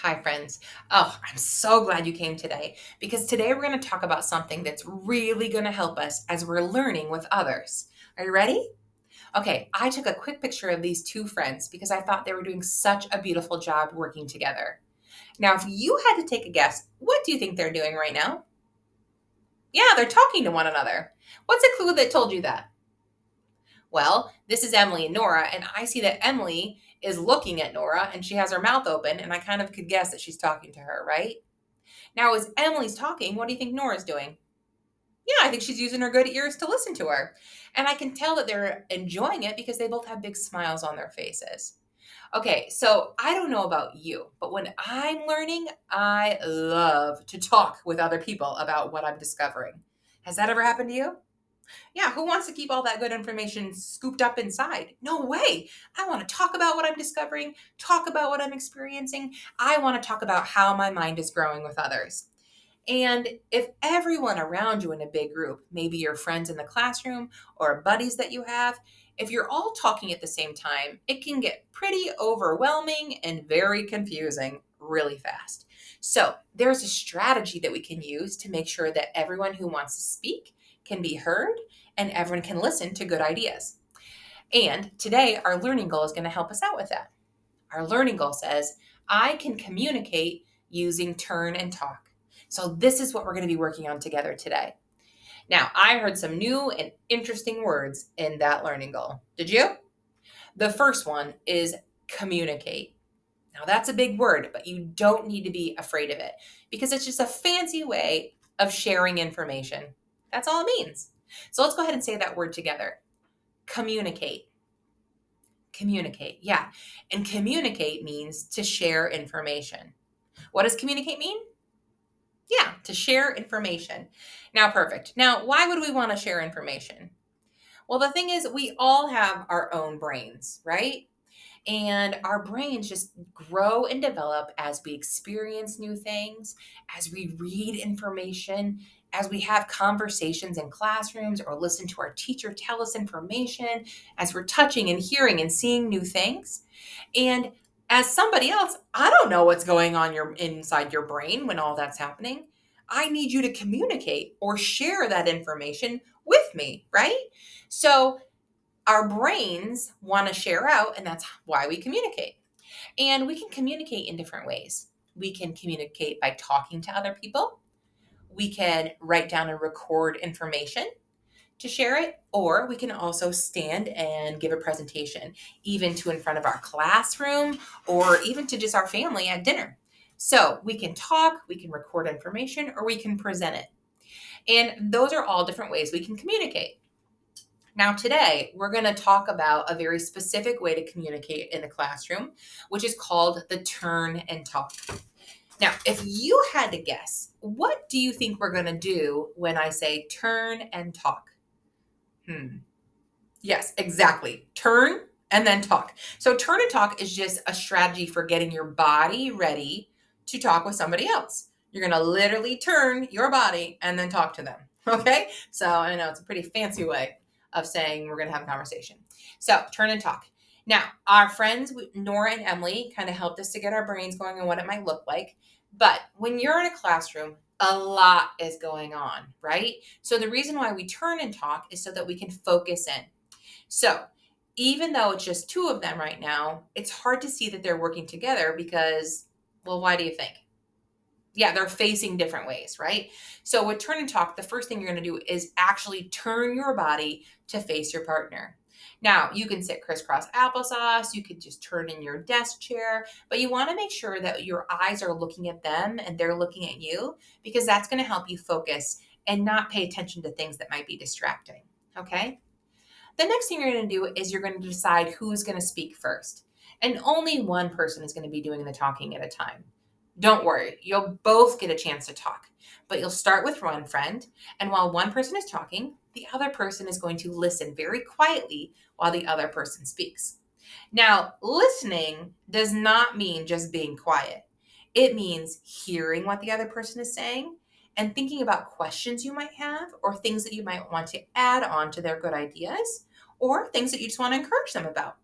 Hi, friends. Oh, I'm so glad you came today because today we're going to talk about something that's really going to help us as we're learning with others. Are you ready? Okay, I took a quick picture of these two friends because I thought they were doing such a beautiful job working together. Now, if you had to take a guess, what do you think they're doing right now? Yeah, they're talking to one another. What's a clue that told you that? Well, this is Emily and Nora, and I see that Emily is looking at Nora and she has her mouth open, and I kind of could guess that she's talking to her, right? Now, as Emily's talking, what do you think Nora's doing? Yeah, I think she's using her good ears to listen to her. And I can tell that they're enjoying it because they both have big smiles on their faces. Okay, so I don't know about you, but when I'm learning, I love to talk with other people about what I'm discovering. Has that ever happened to you? Yeah, who wants to keep all that good information scooped up inside? No way. I want to talk about what I'm discovering, talk about what I'm experiencing. I want to talk about how my mind is growing with others. And if everyone around you in a big group, maybe your friends in the classroom or buddies that you have, if you're all talking at the same time, it can get pretty overwhelming and very confusing really fast. So, there's a strategy that we can use to make sure that everyone who wants to speak can be heard and everyone can listen to good ideas. And today, our learning goal is going to help us out with that. Our learning goal says, I can communicate using turn and talk. So, this is what we're going to be working on together today. Now, I heard some new and interesting words in that learning goal. Did you? The first one is communicate. Now, that's a big word, but you don't need to be afraid of it because it's just a fancy way of sharing information. That's all it means. So, let's go ahead and say that word together. Communicate. Communicate. Yeah. And communicate means to share information. What does communicate mean? Yeah, to share information. Now, perfect. Now, why would we want to share information? Well, the thing is, we all have our own brains, right? And our brains just grow and develop as we experience new things, as we read information, as we have conversations in classrooms or listen to our teacher tell us information, as we're touching and hearing and seeing new things. And as somebody else, I don't know what's going on inside your brain when all that's happening. I need you to communicate or share that information with me, right? So our brains want to share out, and that's why we communicate. And we can communicate in different ways. We can communicate by talking to other people. We can write down and record information to share it, or we can also stand and give a presentation, even to in front of our classroom or even to just our family at dinner. So we can talk, we can record information, or we can present it. And those are all different ways we can communicate. Now, today, we're going to talk about a very specific way to communicate in the classroom, which is called the turn and talk. Now, if you had to guess, what do you think we're going to do when I say turn and talk? Yes, exactly. Turn and then talk. So, turn and talk is just a strategy for getting your body ready to talk with somebody else. You're going to literally turn your body and then talk to them. Okay. So, I know it's a pretty fancy way of saying we're going to have a conversation. So, turn and talk. Now, our friends, Nora and Emily, kind of helped us to get our brains going on what it might look like. But when you're in a classroom, a lot is going on, right? So, the reason why we turn and talk is so that we can focus in. So, even though it's just two of them right now, it's hard to see that they're working together because, well, why do you think? Yeah, they're facing different ways, right? So, with turn and talk, the first thing you're going to do is actually turn your body to face your partner. Now, you can sit crisscross applesauce, you could just turn in your desk chair, but you want to make sure that your eyes are looking at them and they're looking at you because that's going to help you focus and not pay attention to things that might be distracting. Okay? The next thing you're going to do is you're going to decide who's going to speak first. And only one person is going to be doing the talking at a time. Don't worry, you'll both get a chance to talk. But you'll start with one friend, and while one person is talking, the other person is going to listen very quietly while the other person speaks. Now, listening does not mean just being quiet. It means hearing what the other person is saying and thinking about questions you might have or things that you might want to add on to their good ideas or things that you just want to encourage them about.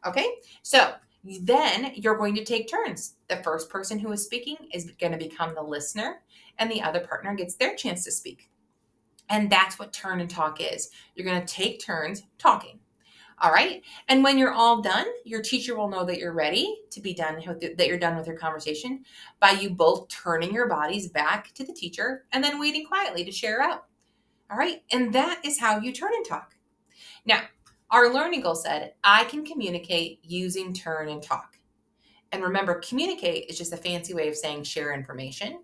Okay? So, Then you're going to take turns. The first person who is speaking is going to become the listener, and the other partner gets their chance to speak. And that's what turn and talk is. You're going to take turns talking. All right. And when you're all done, your teacher will know that you're ready to be done, that you're done with your conversation by you both turning your bodies back to the teacher and then waiting quietly to share out. All right. And that is how you turn and talk. Now, our learning goal said, I can communicate using turn and talk. And remember, communicate is just a fancy way of saying share information.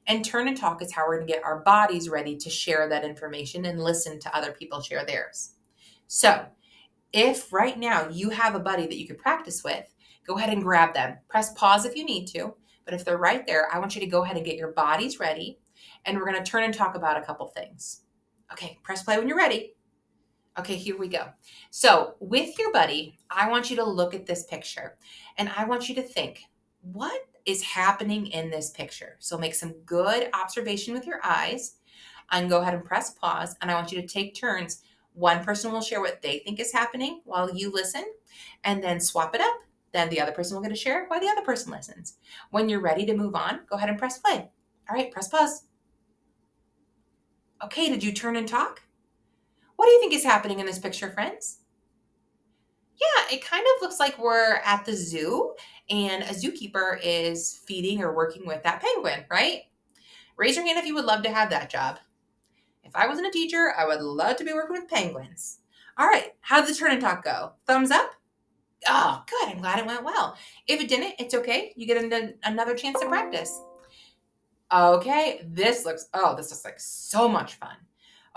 And turn and talk is how we're going to get our bodies ready to share that information and listen to other people share theirs. So, if right now you have a buddy that you could practice with, go ahead and grab them. Press pause if you need to. But if they're right there, I want you to go ahead and get your bodies ready. And we're going to turn and talk about a couple things. Okay, press play when you're ready. Okay, here we go. So, with your buddy, I want you to look at this picture and I want you to think, what is happening in this picture? So, make some good observation with your eyes and go ahead and press pause. And I want you to take turns. One person will share what they think is happening while you listen, and then swap it up. Then the other person will get to share while the other person listens. When you're ready to move on, go ahead and press play. All right, press pause. Okay, did you turn and talk? What do you think is happening in this picture, friends? Yeah, it kind of looks like we're at the zoo and a zookeeper is feeding or working with that penguin, right? Raise your hand if you would love to have that job. If I wasn't a teacher, I would love to be working with penguins. All right, how did the turn and talk go? Thumbs up? Oh, good. I'm glad it went well. If it didn't, it's okay. You get another chance to practice. Okay, this looks like so much fun.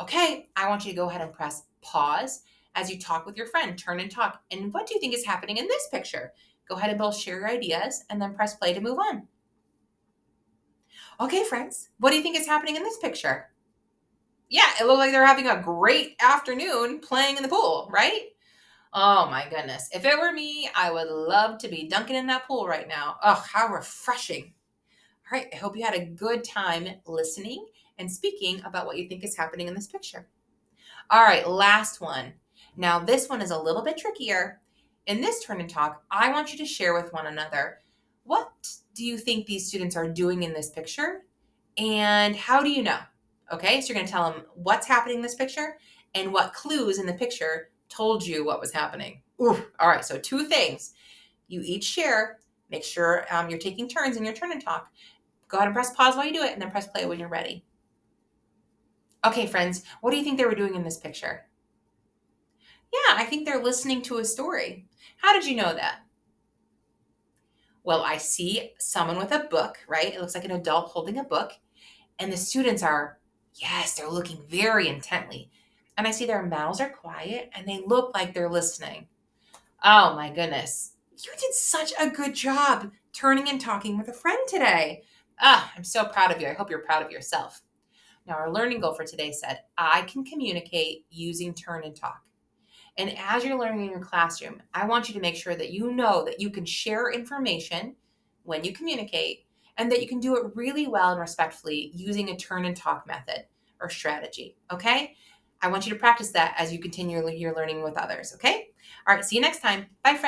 Okay, I want you to go ahead and press pause as you talk with your friend. Turn and talk. And what do you think is happening in this picture? Go ahead and both share your ideas and then press play to move on. Okay, friends, what do you think is happening in this picture? Yeah, it looked like they're having a great afternoon playing in the pool, right? Oh my goodness. If it were me, I would love to be dunking in that pool right now. Oh, how refreshing. All right, I hope you had a good time listening and speaking about what you think is happening in this picture. All right, last one. Now, this one is a little bit trickier. In this turn and talk, I want you to share with one another, what do you think these students are doing in this picture? And how do you know? Okay, so you're going to tell them what's happening in this picture and what clues in the picture told you what was happening. Ooh, all right, so two things. You each share. Make sure you're taking turns in your turn and talk. Go ahead and press pause while you do it, and then press play when you're ready. Okay, friends, what do you think they were doing in this picture? Yeah, I think they're listening to a story. How did you know that? Well, I see someone with a book, right? It looks like an adult holding a book, and the students are, yes, they're looking very intently. And I see their mouths are quiet and they look like they're listening. Oh my goodness. You did such a good job turning and talking with a friend today. I'm so proud of you. I hope you're proud of yourself. Now, our learning goal for today said, I can communicate using turn and talk. And as you're learning in your classroom, I want you to make sure that you know that you can share information when you communicate and that you can do it really well and respectfully using a turn and talk method or strategy. Okay? I want you to practice that as you continue your learning with others. Okay? All right, see you next time. Bye, friends.